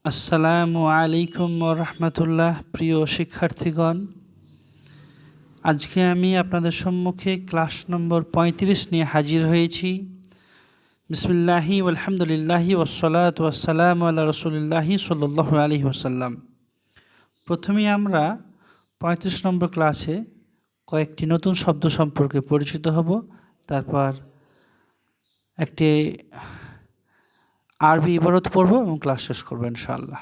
আসসালামু আলাইকুম রহমতুল্লাহ। প্রিয় শিক্ষার্থীগণ, আজকে আমি আপনাদের সম্মুখে ক্লাস নম্বর ৩৫ নিয়ে হাজির হয়েছি। বিসমিল্লাহি আলহামদুলিল্লাহি ওয়াসসালাতু ওয়াসসালামু আলা রাসূলিল্লাহি সাল্লাল্লাহু আলাইহি ওয়াসাল্লাম। প্রথমে আমরা ৩৫ নম্বর ক্লাসে কয়েকটি নতুন শব্দ সম্পর্কে পরিচিত হব, তারপর একটি আরবি ইবারত পড়ব এবং ক্লাস শেষ করব ইনশাআল্লাহ।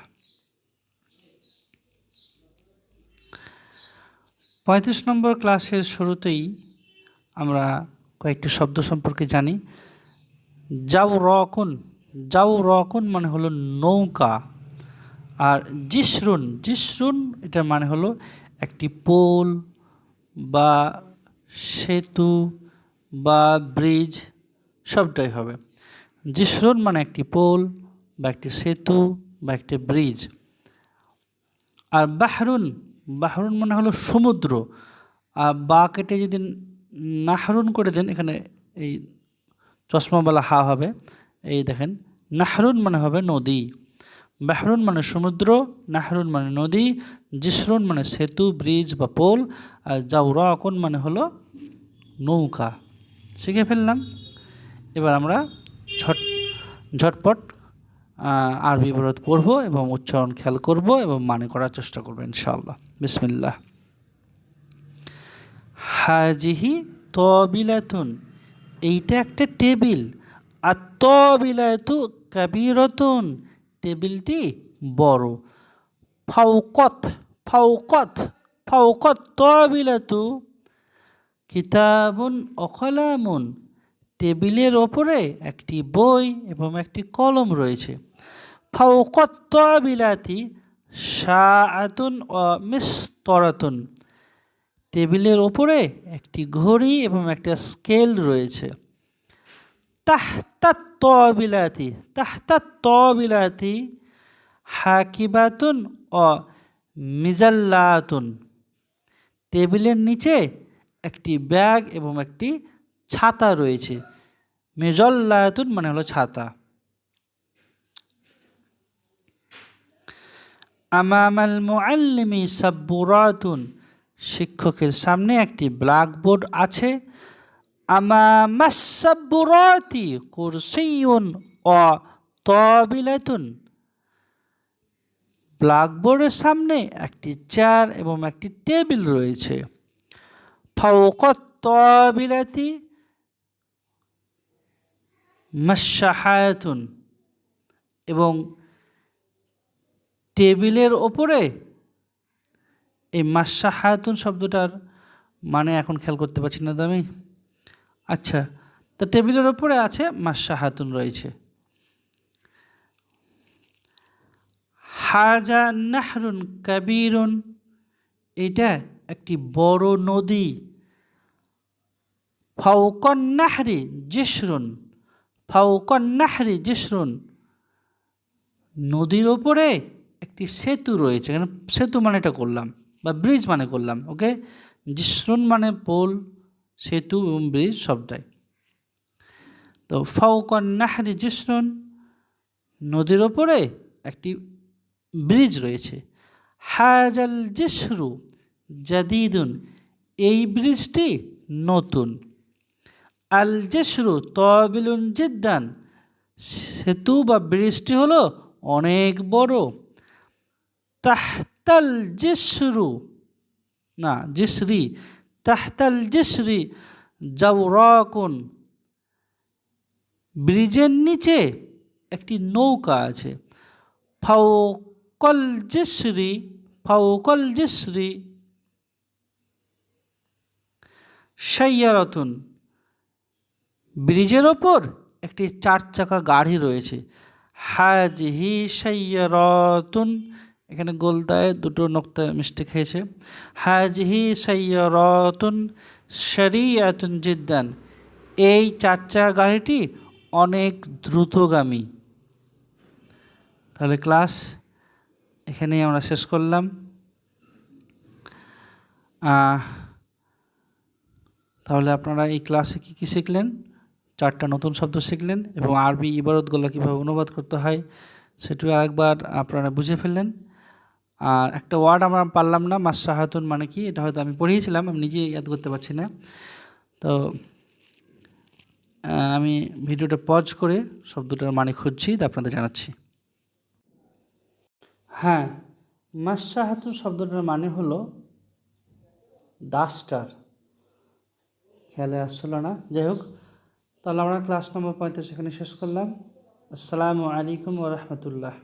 ৩৫ নম্বর ক্লাসের শুরুতেই আমরা কয়েকটি শব্দ সম্পর্কে জানি। জাওরকুন মানে হলো নৌকা, আর জিসরুন এটার মানে হলো একটি পোল বা সেতু বা ব্রিজ, সবটাই হবে। জিসরুন মানে একটি পোল বা একটি সেতু বা একটি ব্রিজ। আর বাহরুন মানে হলো সমুদ্র। আর বা কেটে যদি নাহরুন করে দেন, এখানে এই চশমাওয়ালা হা হবে, এই দেখেন, নাহরুন মানে হবে নদী। বাহরুন মানে সমুদ্র, নাহরুন মানে নদী, জিসরুন মানে সেতু, ব্রিজ বা পোল, আর জাওরাকুন মানে হলো নৌকা। শিখে ফেললাম। এবার আমরা ঝটপট আরবি ইবারত পড়ব এবং উচ্চারণ খেয়াল করব এবং মানে করার চেষ্টা করব ইনশাআল্লাহ। বিসমিল্লাহ। হাজিহি তবিলাতুন, এইটা একটা টেবিল। আর তবিলাতু কাবীরাতুন, টেবিলটি বড়। ফাওকত তবিলাতু কিতাবুন ও কলামুন, টেবিলের ওপরে একটি বই এবং একটি কলম রয়েছে। ফাওকত তবিলাতি সাআতুন ও মিসতরাতুন, টেবিলের ওপরে একটি ঘড়ি এবং একটা স্কেল রয়েছে। তাহতাত তবিলাতি হাকিবাতুন ও মিজাল্লাতুন, টেবিলের নিচে একটি ব্যাগ এবং একটি ছাতা রয়েছে। মিজাল্লাতুন মানে হলো ছাতা। আমামাল মুআল্লিমি সাব্বুরাতুন, শিক্ষকের সামনে একটি ব্ল্যাকবোর্ড আছে। আমামাস সাব্বুরাতি কুরসিয়ুন ও তাবিলাতুন, ব্ল্যাকবোর্ডের সামনে একটি চেয়ার এবং একটি টেবিল রয়েছে। ফাওকাত তাবিলাতি মাশশাহাতুন, এবং টেবিলের ওপরে, এই মাশশাহাতুন শব্দটার মানে এখন খেয়াল করতে পারছি না তো আমি। আচ্ছা, তো টেবিলের ওপরে আছে মাশশাহাতুন রয়েছে। হাজা নাহরুন কাবীরুন, এটা একটি বড় নদী। ফাওকান নাহরি জিসরুন, নদীর ওপরে একটি সেতু রয়েছে। এখানে সেতু মানে এটা করলাম, বা ব্রিজ মানে করলাম। ওকে, জিসরুন মানে পোল, সেতু এবং ব্রিজ সবটাই। তো ফাওকান নাহরি জিসরুন, নদীর ওপরে একটি ব্রিজ রয়েছে। হাজাল জিসরু জাদিদুন, এই ব্রিজটি নতুন। আল জিসরু তাবিলুন জিদ্দান, সেতু বা ব্রিজটি হলো অনেক বড়। তাহতাল জিসরু না জিসরি, তাহতাল জিসরি জাওরাকুন, ব্রিজের নিচে একটি নৌকা আছে। ফাওকাল জিসরি সাইয়ারাতুন, ব্রিজের ওপর একটি 4 চাকা গাড়ি রয়েছে। হাজিহি সাইয়ারাতুন, এখানে গোলদায় দুটো নোক্তা মিস্টেক হয়েছে। হাজিহি সাইয়ারাতুন সারিয়াতুন জিদ্দান, এই 4 চাকা গাড়িটি অনেক দ্রুতগামী। তাহলে ক্লাস এখানেই আমরা শেষ করলাম। তাহলে আপনারা এই ক্লাসে কী শিখলেন? 4টা নতুন শব্দ শিখলেন এবং আরবি ইবারতগুলো কীভাবে অনুবাদ করতে হয় সেটু আরেকবার আপনারা বুঝে ফেললেন। আর একটা ওয়ার্ড আমরা পারলাম না, মাসাহাতুন মানে কি, এটা হয়তো আমি পড়িয়েছিলাম, আমি নিজেই ইয়াদ করতে পারছি না। তো আমি ভিডিওটা পজ করে শব্দটার মানে খুঁজছি, তা আপনাদের জানাচ্ছি। হ্যাঁ, মাসাহাতুন শব্দটার মানে হলো ডাস্টার। খেয়ালে আসছিল না, যাই হোক। তাহলে আমরা ক্লাস নম্বর 35 এখানে শেষ করলাম। আসসালামু আলাইকুম ওয়া রাহমাতুল্লাহ।